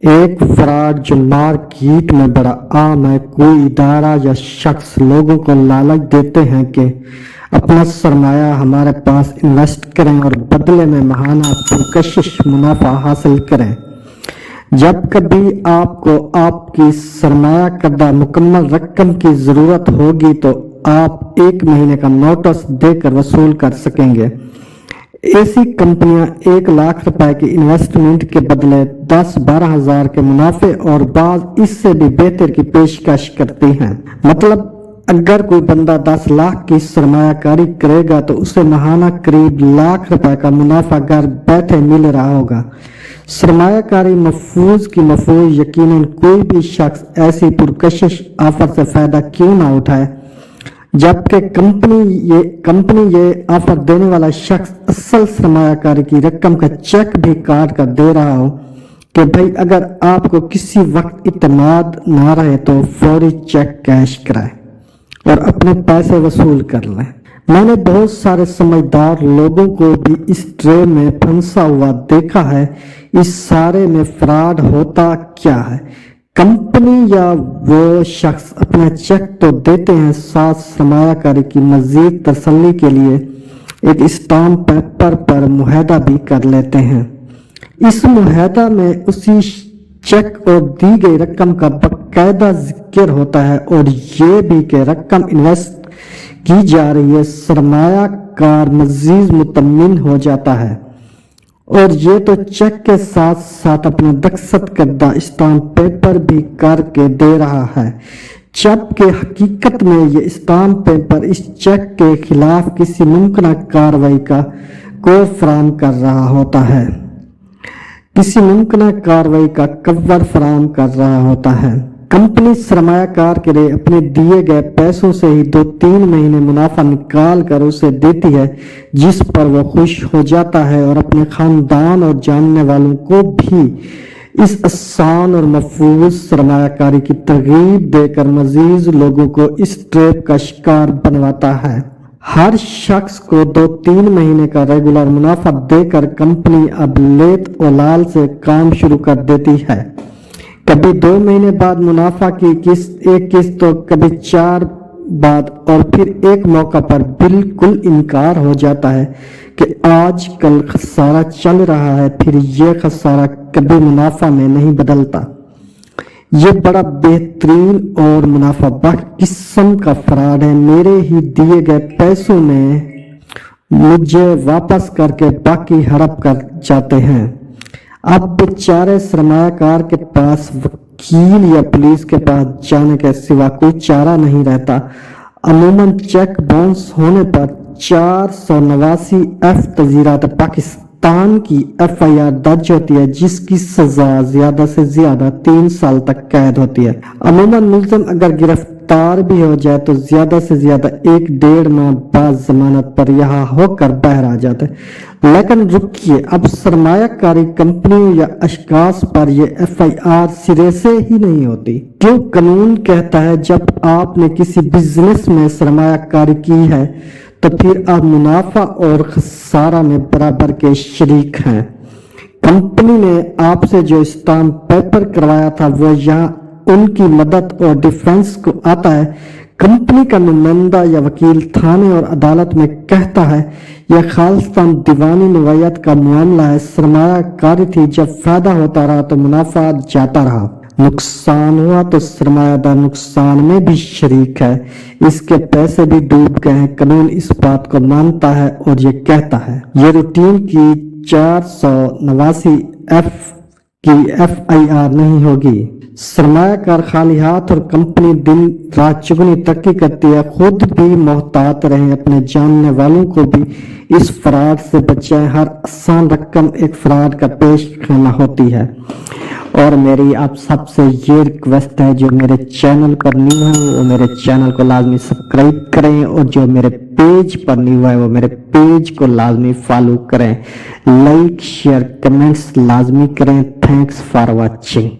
एक फ्रॉड जो मार्केट में बड़ा आम है। कोई इदारा या शख्स लोगों को लालच देते हैं कि अपना सरमाया हमारे पास इन्वेस्ट करें और बदले में महाना पुरकशिश मुनाफा हासिल करें। जब कभी आपको आपकी सरमाया करदा मुकम्मल रकम की ज़रूरत होगी तो आप 1 महीने का नोटिस देकर वसूल कर सकेंगे। ऐसी कंपनियां 1 लाख रुपए की इन्वेस्टमेंट के बदले 10-12 हजार के मुनाफे और बाज इससे भी बेहतर की पेशकश करती हैं। मतलब अगर कोई बंदा 10 लाख की सरमायाकारी करेगा तो उसे महाना करीब लाख रुपए का मुनाफा घर बैठे मिल रहा होगा। सरमायाकारी मफूज की मफूज यकीनन कोई भी शख्स ऐसी पुरकशिश ऑफर से फायदा क्यों ना उठाए, जबकि कंपनी ये ऑफर देने वाला शख्स असल सरमायाकारी की रकम का चेक भी काट कर दे रहा हो कि भाई अगर आपको किसी वक्त इत्मीनान ना रहे तो फौरी चेक कैश कराए और अपने पैसे वसूल कर लें। मैंने बहुत सारे समझदार लोगों को भी इस ट्रेन में फंसा हुआ देखा है। इस सारे में फ्रॉड होता क्या है? कंपनी या वो शख्स अपना चेक तो देते हैं, साथ सरमायाकारी की मजीद तसल्ली के लिए एक स्टाम्प पेपर पर मुआहदा भी कर लेते हैं। इस मुआहदा में उसी चेक और दी गई रकम का बाकायदा जिक्र होता है और ये भी कि रकम इन्वेस्ट की जा रही है। सरमायाकार मजीद मुतमिन हो जाता है और ये तो चेक के साथ साथ अपना दस्तखत करदा स्टाम्प पेपर भी करके दे रहा है, जबकि हकीकत में ये स्टाम्प पेपर इस चेक के खिलाफ किसी मुमकिन कार्रवाई को फराहम कर रहा होता है, किसी मुमकिन कार्रवाई का कवर फराहम कर रहा होता है। कंपनी सरमायाकार के लिए अपने दिए गए पैसों से ही 2-3 महीने मुनाफा निकाल कर उसे देती है, जिस पर वो खुश हो जाता है और अपने खानदान और जानने वालों को भी इस आसान और महफूज सरमायाकारी की तरगीब देकर मजीद लोगों को इस ट्रैप का शिकार बनवाता है। हर शख्स को 2-3 महीने का रेगुलर मुनाफा देकर कंपनी अब लेत और लाल से काम शुरू कर देती है। कभी 2 महीने बाद मुनाफा की एक किस्त तो कभी 4 बाद, और फिर एक मौका पर बिल्कुल इनकार हो जाता है कि आज कल खसारा चल रहा है, फिर यह खसारा कभी मुनाफा में नहीं बदलता। ये बड़ा बेहतरीन और मुनाफा बख्श किस्म का फ्रॉड है। मेरे ही दिए गए पैसों में मुझे वापस करके बाकी हड़प कर जाते हैं। अब बेचारे सरमायाकार के पास वकील या पुलिस के पास जाने के सिवा कोई चारा नहीं रहता। अमूमन चेक बाउंस होने पर 489 F तजीरात पाकिस्तान की FIR दर्ज होती है, जिसकी सजा ज्यादा से ज्यादा 3 साल तक कैद होती है। अमूमन मुल्जिम अगर गिरफ्तार भी हो जाए तो ज्यादा से ज्यादा 1-1.5 माह बाद जमानत पर यहाँ होकर बाहर आ जाते हैं। लेकिन रुकिए, अब सरमायाकारी कंपनियों या अशखास पर ये FIR सिरे से ही नहीं होती। क्यों? कानून कहता है जब आपने किसी बिजनेस में सरमायाकारी की है तो फिर आप मुनाफा और खसारा में बराबर के शरीक हैं। कंपनी ने आपसे जो स्टाम्प पेपर करवाया था वो यहाँ उनकी मदद और डिफेंस को आता है। कंपनी का नुमाइंदा या वकील थाने और अदालत में कहता है यह खालिस्तान दीवानी नवायत का मामला है, सरमायाकारी थी, जब फायदा होता रहा तो मुनाफा जाता रहा, नुकसान हुआ तो सरमायादार नुकसान में भी शरीक है, इसके पैसे भी डूब गए हैं। कानून इस बात को मानता है और ये कहता है ये रूटीन की 489 F की FIR नहीं होगी। सरमायाकार खाली हाथ और कंपनी दिन रात चुगनी तरक्की करती है। खुद भी मोहतात रहें, अपने जानने वालों को भी इस फ्रॉड से बचाएं। हर आसान रकम एक फ्रॉड का पेश खाना होती है। और मेरी आप सबसे ये रिक्वेस्ट है, जो मेरे चैनल पर न्यू है वो मेरे चैनल को लाजमी सब्सक्राइब करें और जो मेरे पेज पर न्यू है वो मेरे पेज को लाजमी फॉलो करें। लाइक शेयर कमेंट्स लाजमी करें। Thanks for watching.